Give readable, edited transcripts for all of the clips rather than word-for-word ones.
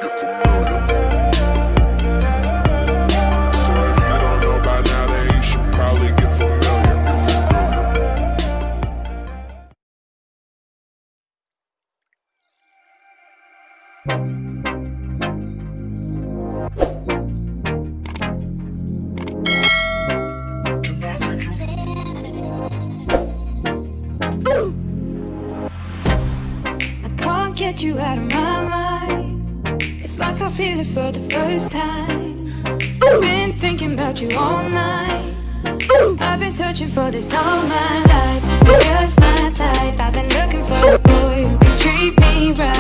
get familiar. So if you don't know by now, then you should probably get familiar. Get you out of my mind. It's like I feel it for the first time. Been thinking about you all night. I've been searching for this all my life. You're just my type. I've been looking for a boy who can treat me right.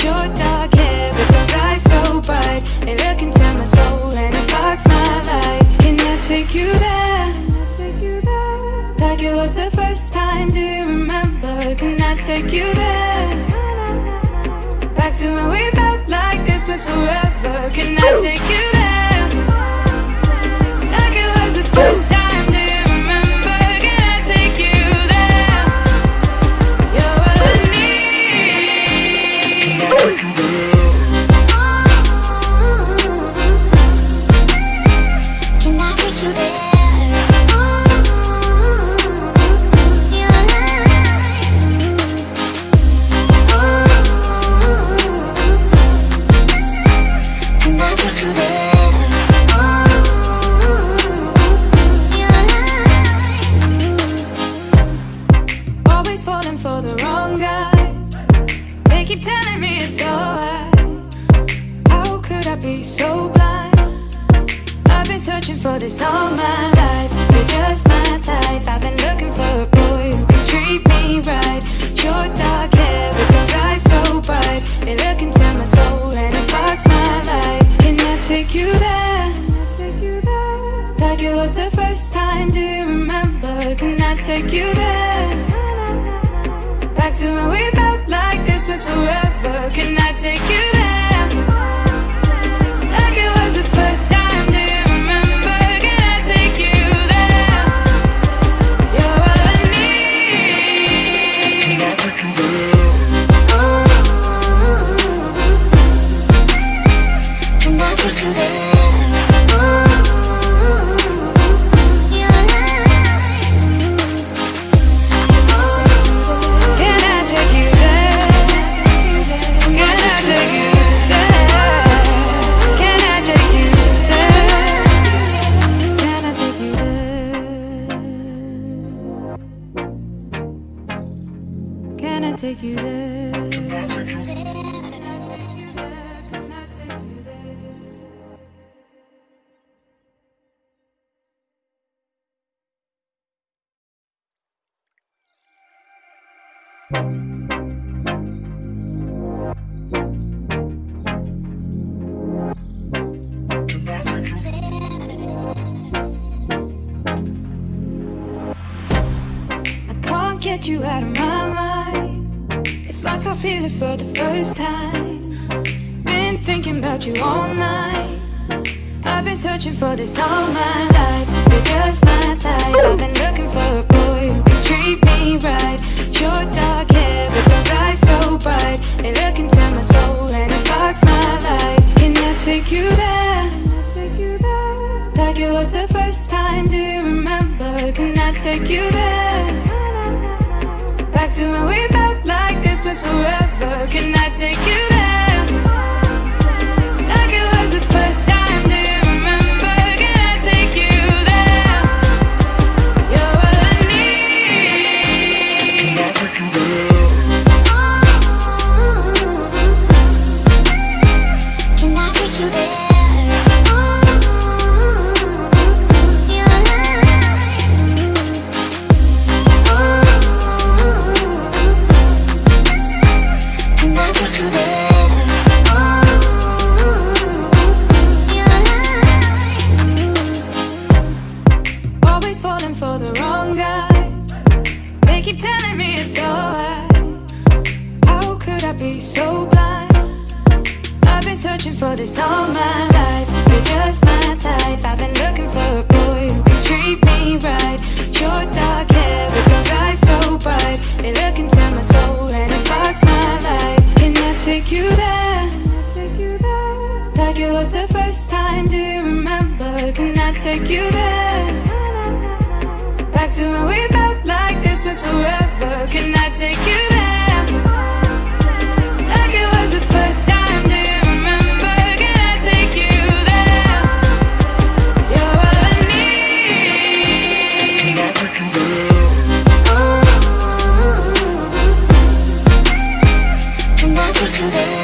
Your dark hair with those eyes so bright. They look into my soul and it sparks my life. Can I take you there? Like it was the first time, do you remember? Can I take you there? Back to when we felt like this was forever. Can I take you there? Like it was the first time, do you remember? Can I take you there? You're what I need. Can I take you there? Can I take you there? Keep telling me it's alright. How could I be so blind? I've been searching for this all my life. You're just my type. I've been looking for a boy who can treat me right. Your dark hair with those eyes so bright. They look into my soul and it sparks my life. Can I take you there? Like it was the first time, do you remember? Can I take you there? Back to when we felt like this was forever. Can I take you there? Like it was the first time, do you remember? Can I take you there? You're all I need. Can I take you there? Can I take you there? Take you there. I can't get you out of my mind. It's like I feel it for the first time. Been thinking about you all night. I've been searching for this all my life. You're just my type. I've been looking for a boy who can treat me right. Your dark hair with those eyes so bright. They look into my soul and it sparks my life. Can I take you there? Like it was the first time, do you remember? Can I take you there? Back to when we felt like this was forever. Can I take you there? Like it was the first time, do you remember? Can I take you there? You're what I need. Can I take you there? Can I take you there? Keep telling me it's alright. How could I be so blind? I've been searching for this all my life. You're just my type. I've been looking for a boy who can treat me right. Your dark hair with those eyes so bright. They look into my soul and it sparks my life. Can I take you there? it was the first time. Do you remember? Can I take you there? Back to when we felt like this was forever. Can I take you there? Like it was the first time. Do you remember? Can I take you there? You're all I need. Can I take you there? Can I take you there?